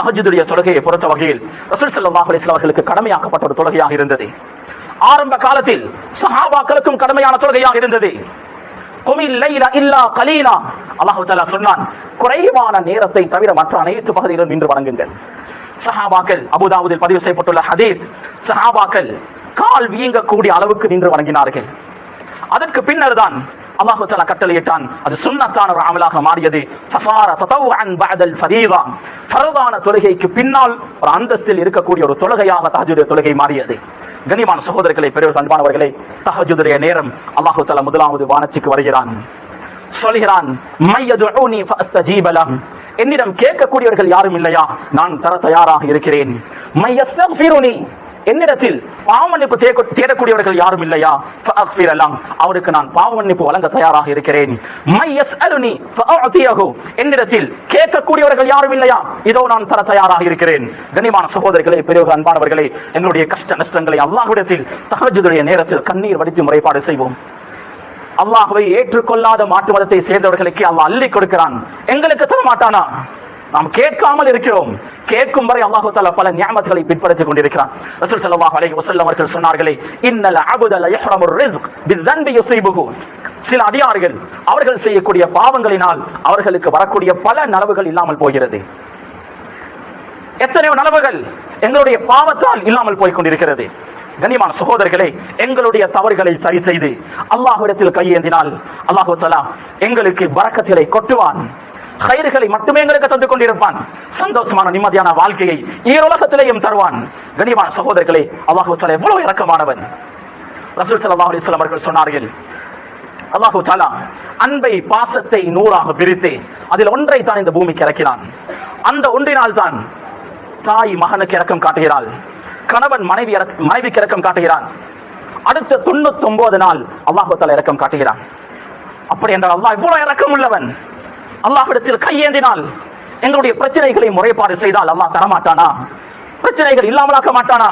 தஹஜ்ஜுடைய தொழுகையை பொறுத்த வகையில் ரசூல் ஸல்லல்லாஹு அலைஹி வஸல்லம் அவர்களுக்கு கடமையாக்கப்பட்ட ஒரு தொழுகையாக இருந்தது. ஆரம்ப காலத்தில் சஹாபாக்களுக்கும் கடமையான தொழுகையாக இருந்தது. குமில் லைல இல்லா கலீலா, அல்லாஹ் தஆலா சொன்னான், குறைவான நேரத்தை தவிர மற்ற அனைத்து பகுதிகளிலும் நின்று வணங்குங்கள். சஹாபாக்கள், அபூதாவுதில் பதிவு செய்யப்பட்டுள்ள ஹதீஸ், சஹாபாக்கள் கால் வீங்கக்கூடிய அளவுக்கு நின்று வணங்கினார்கள். அதற்கு பின்னர் தான் அல்லாஹ் தஆலா கட்டளையிட்டான், அது சுன்னத்தான ஒரு அமலாக மாறியது. ஃபஸார ததவ்வுஅன் பஅதல் ஃபரீதா, ஃபர்தான தொழுகைக்கு பின்னால் ஒரு அந்தஸ்தில் இருக்கக்கூடிய ஒரு தொழுகையாக தஹஜ்ஜுடைய தொழுகை மாறியது. கண்ணியமான சகோதரர்களே, பெரியவர்களே, அன்பானவர்களே, தஹஜ்ஜுடைய நேரம் அல்லாஹ் தஆலா முதலாவது வானத்துக்கு வருகிறான். சொல்கிறான், மையதுஊனி ஃபஅஸ்தஜீப லஹு, என்னிடம் கேட்கக்கூடியவர்கள் யாரும் இல்லையா, நான் தர தயாராக இருக்கிறேன். மையஸ்தக்ஃபிருனி, என்னிடத்தில் பாவமன்னிப்பு தேடக்கூடியவர்கள் யாரும் இல்லையா, ஃபஅக்ஃபிர லஹு, அவருக்கு நான் பாவமன்னிப்பு வழங்க தயாராக இருக்கிறேன். மையஸ்அலுனி ஃபஅஅதியஹு, என்னிடத்தில் கேட்கக்கூடியவர்கள் யாரும் இல்லையா, இதோ நான் தர தயாராக இருக்கிறேன். கண்ணியமான சகோதரர்களே, பெரியவர்களே, அன்பானவர்களே, எங்களுடைய கஷ்ட நஷ்டங்களை அல்லாஹ்விடத்தில் தஹஜ்ஜுடைய நேரத்தில் கண்ணீர் வடித்து முறைப்பாடு செய்வோம். அல்லாஹ்வை ஏற்றுக்கொள்ளாத மாற்று மதத்தை சேர்ந்தவர்களுக்கு அல்லாஹ் அள்ளி கொடுக்கிறான், எங்களுக்கு தர மாட்டானா? நாம் கேட்காமல் இருக்கிறோம். கேட்கும் வரை அல்லாஹ் தஆலா பல நியமத்துகளை பிற்படுத்திக் கொண்டிருக்கிறான். ரசூல் ஸல்லல்லாஹு அலைஹி வஸல்லம் அவர்கள் சொன்னார்களே, இன்னல் அப்த லா யஹ்ரமுர் ரிஸ்க் பிதன்பி யுஸீபுஹு, சில அடியார்கள் அவர்கள் செய்யக்கூடிய பாவங்களினால் அவர்களுக்கு வரக்கூடிய பல நலவுகள் இல்லாமல் போகிறது. எத்தனையோ நலவுகள் எங்களுடைய பாவத்தால் இல்லாமல் போய் கொண்டிருக்கிறது. கண்ணியமான சகோதரர்களே, எங்களுடைய தவறுகளை சரி செய்து அல்லாஹ்விடத்தில் கையேந்தினால் அல்லாஹ் தஆலா எங்களுக்கு பரக்கத்திலே கொட்டுவான், கைர்களை மட்டுமே எங்களுக்கு தந்து கொண்டிருப்பான், சந்தோஷமான நிம்மதியான வாழ்க்கையை ஈருலகத்திலேயும் தருவான். கண்ணியமான சகோதரர்களே, அல்லாஹ் தஆலா எவ்வளவு இரக்கமானவன். ரசூல் ஸல்லல்லாஹு அலைஹி வஸல்லம் அவர்கள் சொன்னார்கள், அல்லாஹ் தஆலா அன்பை பாசத்தை நூறாக பிரித்து அதில் ஒன்றை தான் இந்த பூமிக்கு இறக்கினான். அந்த ஒன்றினால் தான் தாய் மகனுக்கு இரக்கம் காட்டுகிறாள், கணவன் மனைவிக்கு இரக்கம் காட்டுகிறான். அடுத்த 99 நாள் அல்லாஹ் தஆலா இரக்கம் காட்டுகிறான். அப்படி என்றால் அல்லாஹ் இவ்வளவு இரக்கம் உள்ளவன். அல்லாஹ்விடத்தில் கையேந்தினால் எங்களுடைய பிரச்சனைகளை முறைப்பாடு செய்தால் அல்லாஹ் தரமாட்டானா? பிரச்சனைகள் இல்லாமலாக்க மாட்டானா?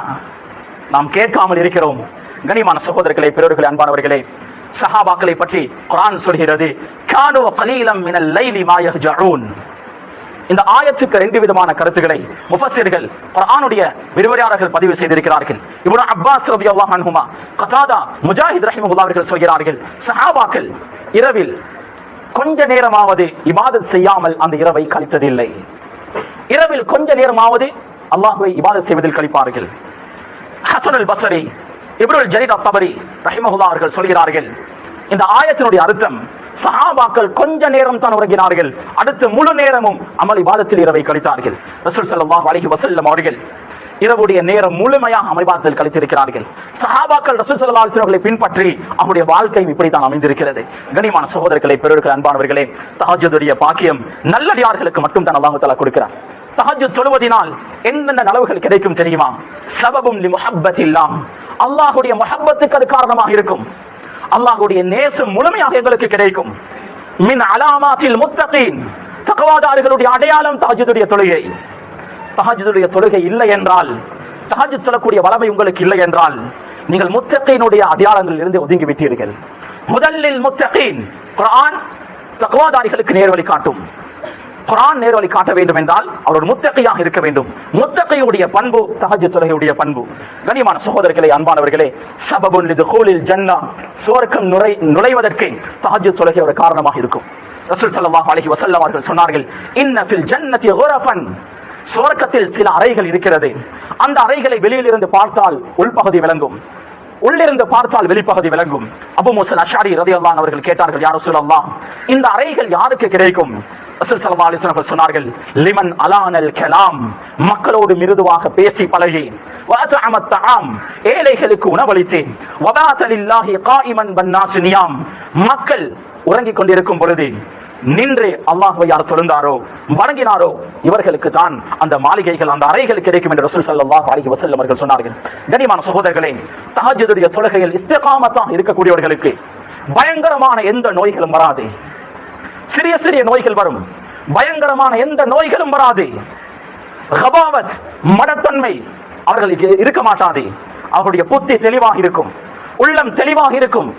நாம் கேட்காமல் இருக்கிறோம். கண்ணியமான சகோதரர்களே, பெரியவர்களே, அன்பானவர்களே, சஹாபாக்களை பற்றி குர்ஆன் சொல்கிறது, கானு கலீலம் மினல் லைலி மா யஹ்ஜஊன். இந்த ஆயத்துக்கு 2 விதமான கருத்துக்களை முஃபஸ்ஸிர்கள், குர்ஆனுடைய விரிவுரையாளர்கள் பதிவு செய்திருக்கிறார்கள். இப்னு அப்பாஸ் ரலியல்லாஹு அன்ஹுமா, கதாதா, முஜாஹித் ரஹிமஹுல்லாஹ் அவர்கள் சொல்கிறார்கள், சஹாபாக்கள் இரவில் கொஞ்ச நேரமாவது இபாதத் செய்யாமல் அந்த இரவை கழித்ததில்லை. இரவில் கொஞ்ச நேரமாவது அல்லாஹ்வை இபாதத் செய்வதில் கழிப்பார்கள். ஹஸன் அல் பஸ்ரி, இப்னுல் ஜரீர் அத்-தபரி ரஹிமஹுல்லாஹ் அவர்கள் சொல்கிறார்கள், இந்த ஆயத்தினுடைய அர்த்தம், சஹாபாக்கள் கொஞ்ச நேரம் தான் உறங்கினார்கள், அடுத்த முழு நேரமும் அமல் இபாதத்தில் இரவை கழித்தார்கள். ரசூல் ஸல்லல்லாஹு அலைஹி வஸல்லம் அவர்கள் இரவுடைய நேரம் முழுமையாக அமல்பாதத்தில் கழித்திருக்கிறார்கள். சஹாபாக்கள் ரசூல் ஸல்லல்லாஹு அலைஹி வஸல்லம் அவர்களை பின்பற்றி அவருடைய வாழ்க்கையும் இப்படித்தான் அமைந்திருக்கிறது. கண்ணியமான சகோதரர்களே, பெரியவர்களே, அன்பானவர்களே, தஹஜ்ஜுடைய பாக்கியம் நல்லடியார்களுக்கு மட்டும் தான் அல்லாஹ் தஆலா கொடுக்கிறார். தஹஜ்ஜுத் தொழுவதினால் என்னென்ன நலவுகள் கிடைக்கும் தெரியுமா? சபபும் லிமுஹப்பத்தில்லாஹ், அல்லாஹ்வுடைய முஹப்பத்துக்கு அது காரணமாக இருக்கும். அல்லாஹ்வுடைய நேசம் முழுமையாக எங்களுக்கு கிடைக்கும். மின் அலாமாத்தில் முத்தகீன், தக்வாதாரிகளுடைய அடையாளம் தஹஜ்ஜுடைய தொழுகை. தஹஜ்ஜுடைய தொழுகை இல்லை என்றால், தஹஜ்ஜுத் தொழக்கூடிய வளமை உங்களுக்கு இல்லை என்றால், நீங்கள் முத்தகீனுடைய அடையாளங்களில் இருந்து ஒதுங்கி விட்டீர்கள். முதலில் முத்தகீன், குர்ஆன் தக்வாதாரிகளுக்கு நேர்வழி காட்டும். குர்ஆன் நேர்வழி காட்ட வேண்டும் என்றால் அவர் முத்தகியாக இருக்க வேண்டும். முத்தகியுடைய பண்பு தஹஜ்ஜுத் தொழுகையுடைய பண்பு. கண்ணியமான சகோதரர்களே, அன்பானவர்களே, சபபுன் லிதுகூலில் ஜன்னah, சுவர்க்கம் நுழைவதற்கு தஹஜ்ஜுத் தொழுகை ஒரு காரணமாக இருக்கும். ரசூல் ஸல்லல்லாஹு அலைஹி வஸல்லம் அவர்கள் சொன்னார்கள், இன்ன ஃபில் ஜன்னதி குரஃபன், சுவர்க்கத்தில் சில அறைகள் இருக்கிறது. அந்த அறைகளை வெளியில் இருந்து பார்த்தால் உள்பகுதி விளங்கும், உள்ளிருந்து பார்த்தால் வெளிப்பகுதி விளங்கும். அபூ மூஸா அல்-அஷ்அரி ரலியல்லாஹு அன்ஹு அவர்கள் கேட்டார்கள், யா ரசூலல்லாஹ், இந்த அறைகள் யாருக்கு கிடைக்கும்? ரசூல் ஸல்லல்லாஹு அலைஹி வஸல்லம் சொன்னார்கள், லிமன் அலானல் கலாம், மக்களோடு மிருதுவாக பேசி பழகி, வஅதஅமத் தஆம், ஏழைகளுக்கு உணவளித்து, வபாத லில்லாஹி காயிமன் வன்னாஸ் நியாம், மக்கள் உறங்கிக் கொண்டிருக்கும் பொழுது நின்று அல்லாஹ்வை யார் தொழுந்தாரோ வணங்கினாரோ இவர்களுக்கு தான் அந்த மாளிகைகள், அந்த அறைகள் கிடைக்கும் என்று ரசூல் ஸல்லல்லாஹு அலைஹி வஸல்லம் அவர்கள் சொன்னார்கள். கண்ணியமான சகோதரர்களே, தஹஜ்ஜுடைய தொழுகையில் இஸ்திகாமத்தாக இருக்கக்கூடியவர்களுக்கு பயங்கரமான எந்த நோய்களும் வராது. சிறிய சிறிய நோய்கள் வரும், பயங்கரமான எந்த நோய்களும் வராது. கபாவத், மடத்தன்மை அவர்களுக்கு இருக்க மாட்டாது. அவர்களுடைய புத்தி தெளிவாக இருக்கும், உள்ளம் தெளிவாக இருக்கும்.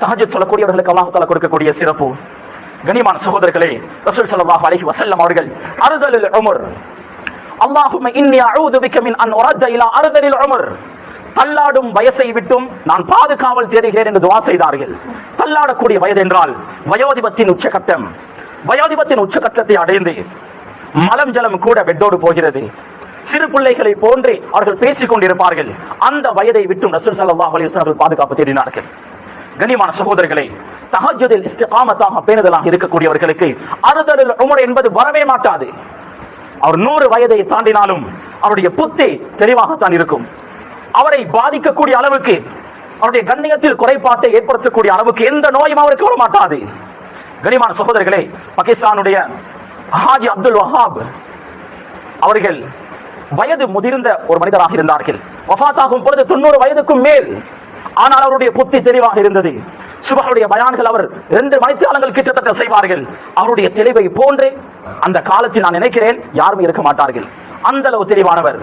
தஹஜ்ஜுத் சொல்லக்கூடியவர்களுக்கு அல்லாஹ் தஆலா கொடுக்கக்கூடிய சிறப்பு. கண்ணியமான சகோதரர்களே, ரசூல் ஸல்லல்லாஹு அலைஹி வஸல்லம் அவர்கள் அர்தலுல் உம்ர், அல்லாஹும்ம இன்னி அஊது பிக மின் அன் உரஜ இலா அர்தலில் உமர், தள்ளாடும் வயசை விட்டும் நான் பாதுகாவல் தேடுகிறேன் என்று துஆ செய்தார்கள். தள்ளாடக்கூடிய வயது என்றால் வயோதிபத்தின் உச்சகட்டம். வயோதிபத்தின் உச்சகட்டத்தை அடைந்து மலம் ஜலம் கூட பெட்டோடு போகிறது. சிறு பிள்ளைகளை போன்று அவர்கள் பேசிக் கொண்டிருப்பார்கள். அந்த வயதை விட்டும் ரசூல் ஸல்லல்லாஹு அலைஹி வஸல்லம் பாதுகாப்பு தேடினார்கள். கண்ணியமான சகோதரர்களே, தஹஜ்ஜுதில் இஸ்திகாமத்தாக பேணுதலாக இருக்கக்கூடியவர்களுக்கு அர்தலுல் உமர் என்பது வரவே மாட்டாது. அவர் 100 வயதை தாண்டினாலும் அவருடைய புத்தி தெளிவாகத்தான் இருக்கும். அவரை பாதிக்கக்கூடிய அளவுக்கு, அவருடைய கண்ணியத்தில் குறைபாட்டை ஏற்படுத்தக்கூடிய அளவுக்கு எந்த நோயும் அவருக்கு வர மாட்டாது. கண்ணியமான சகோதரர்களே, பாகிஸ்தானுடைய ஹாஜி அப்துல் வஹாப் அவர்கள் வயது முதிர்ந்த ஒரு மனிதராக இருந்தார்கள். வஃபாத்தாகும் பொழுது 90 வயதுக்கும் மேல். ஆனால் அவருடைய புத்தி தெளிவாக இருந்தது. சுபஹுடைய பயான்கள் அவர் 2 மணித்தியாலங்கள் கிட்டத்தட்ட செய்வார்கள். அவருடைய தெளிவை போன்று அந்த காலத்தில் நான் நினைக்கிறேன் யாரும் இருக்க மாட்டார்கள். அந்த அளவு தெளிவானவர்.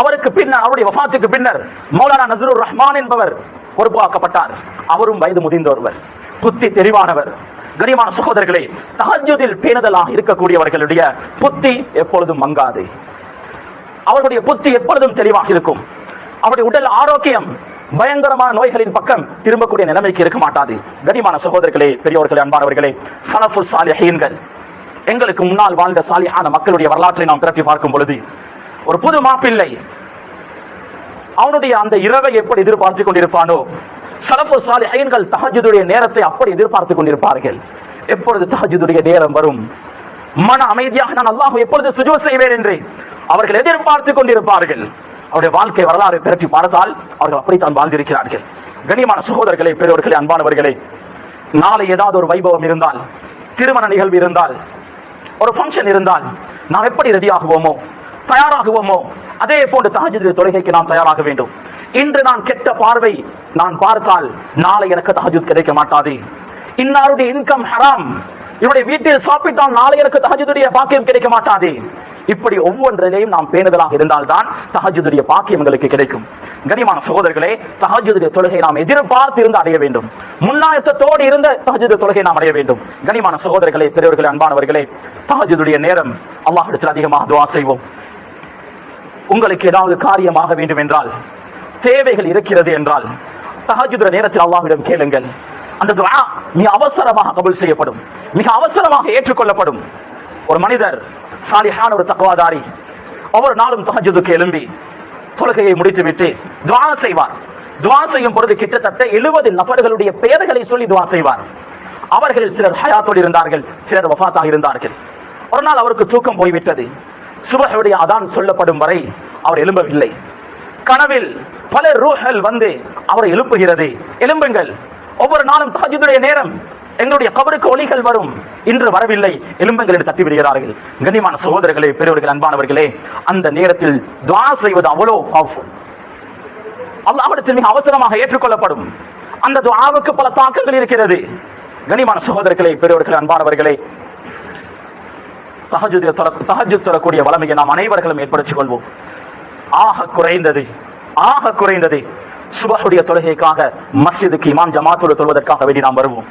அவருக்கு பின்னர், அவருடைய வஃபாத்துக்கு பின்னர் மௌலானா நஸ்ருர் ரஹ்மான் என்பவர் பொறுப்பாக்கப்பட்டார். அவரும் வயது முதிர்ந்த ஒருவர், புத்தி தெளிவானவர். கண்ணியமான சகோதரர்களே, தஹஜ்ஜுதில் பேணுதலாக இருக்கக்கூடியவர்களுடைய புத்தி எப்பொழுதும் மங்காது. அவர்களுடைய புத்தி எப்பொழுதும் தெளிவாக இருக்கும். அவருடைய உடல் ஆரோக்கியம் பயங்கரமான நோய்களின் பக்கம் திரும்பக்கூடிய நிலைமைக்கு இருக்க மாட்டாது. கண்ணியமான சகோதரர்களே, பெரியோர்களே, அன்பானவர்களே, ஸலஃபுஸ் ஸாலிஹீன்கள், எங்களுக்கு முன்னால் வாழ்ந்த சாலிஹான மக்களுடைய வரலாற்றை நாம் திரட்டி பார்க்கும் பொழுது, ஒரு புது மாப்பிள்ளை அவனுடைய அந்த இரவை எப்படி எதிர்பார்த்துக் கொண்டிருப்பானோ, ஸலஃபுஸ் ஸாலிஹீன்கள் தஹஜ்ஜுதுடைய நேரத்தை அப்படி எதிர்பார்த்துக் கொண்டிருப்பார்கள். எப்பொழுது தஹஜ்ஜுதுடைய நேரம் வரும், மன அமைதியாக நான் அல்லாஹ் எப்பொழுது சுஜூத் செய்வேன் என்று அவர்கள் எதிர்பார்த்துக் கொண்டிருப்பார்கள். அவருடைய வாழ்க்கை வரலாறு திரட்டி பார்த்தால் அவர்கள் அப்படித்தான் வாழ்ந்திருக்கிறார்கள். கண்ணியமான சகோதரர்களே, பெரியவர்களே, அன்பானவர்களே, நாளை ஏதாவது ஒரு வைபவம் இருந்தால், திருமண நிகழ்வு இருந்தால், ஒரு ஃபங்க்ஷன் இருந்தால் நாம் எப்படி ரெடியாகுவோமோ, தயாராகுவோமோ, அதே போன்று தஹஜ்ஜுத் தொழுகைக்கு நாம் தயாராக வேண்டும். இன்று நான் கெட்ட பார்வை நான் பார்த்தால் நாளை எனக்கு தஹஜ்ஜுத் கிடைக்க மாட்டாது. இன்னாருடைய இன்கம் ஹராம், இவருடைய வீட்டில் சாப்பிட்டால் நாளை எனக்கு தஹஜ்ஜுடைய பாக்கியம் கிடைக்க மாட்டாது. இப்படி ஒவ்வொன்றிலேயும் நாம் பேணுதலாக இருந்தால்தான் தஹஜ்ஜுடைய பாக்கியம் எங்களுக்கு கிடைக்கும். கண்ணியமான சகோதரர்களே, தஹஜ்ஜுடைய தொழுகை நாம் எதிர்பார்த்து இருந்து அடைய வேண்டும். முன்னாயத்தோடு இருந்த தஹஜ்ஜுடைய தொழுகை நாம் அடைய வேண்டும். கண்ணியமான சகோதரர்களே, பெரியவர்களே, அன்பானவர்களே, தஹஜ்ஜுடைய நேரம் அல்லாஹ்விடத்தில் அதிகமாக துஆ செய்வோம். உங்களுக்கு ஏதாவது காரியமாக வேண்டும் என்றால், தேவைகள் இருக்கிறது என்றால், தஹஜ்ஜுடைய நேரத்தில் அல்லாஹ்விடம் கேளுங்கள். அந்த துஆ மிக அவசரமாக கபூல் செய்யப்படும், மிக அவசரமாக ஏற்றுக்கொள்ளப்படும். ஒரு மனிதர், சாலிஹான ஒரு தக்வாதாரி, ஒவ்வொரு நாளும் தஹஜ்ஜுதுக்கு எழும்பி தொழுகையை முடித்துவிட்டு துஆ செய்வார். துஆ செய்யும் பொழுது கிட்டத்தட்ட 70 நபர்களுடைய பெயர்களை சொல்லி துஆ செய்வார். அவர்களில் சிலர் ஹயாத்தோடு இருந்தார்கள், சிலர் வஃபாத்தாக இருந்தார்கள். ஒரு நாள் அவருக்கு தூக்கம் போய்விட்டது. சுபஹுடைய அதான் சொல்லப்படும் வரை அவர் எழும்பவில்லை. கனவில் பல ரூஹ்கள் வந்து அவரை எழுப்புகிறது, எழும்புங்கள், ஒவ்வொரு நாளும் தஹஜ்ஜுடைய நேரம், எங்களுடைய கபருக்கு ஒலிகள் வரும், இன்று வரவில்லை, எழும்புங்கள் என்று தட்டி விடுகிறார்கள். கண்ணியமான சகோதரர்களே, பெரியவர்களே, அன்பானவர்களே, அந்த நேரத்தில் துஆ செய்வது அவ்வளவு பவர்ஃபுல், அல்லாஹ்விடத்தில் மிக அவசரமாக ஏற்றுக்கொள்ளப்படும். அந்த துஆவுக்கு பல தாக்கங்கள் இருக்கிறது. கண்ணியமான சகோதரர்களே, பெரியவர்களே, அன்பானவர்களே, தஹஜ்ஜுத் தொழக்கூடிய வளமையை நாம் அனைவர்களும் ஏற்படுத்திக் கொள்வோம். ஆக குறைந்தது சுபஹுடைய தொழுகைக்காக மஸ்ஜிதுக்கு இமாம் ஜமாத்தோடு தொழுவதற்காக வேண்டி நாம் வருவோம்.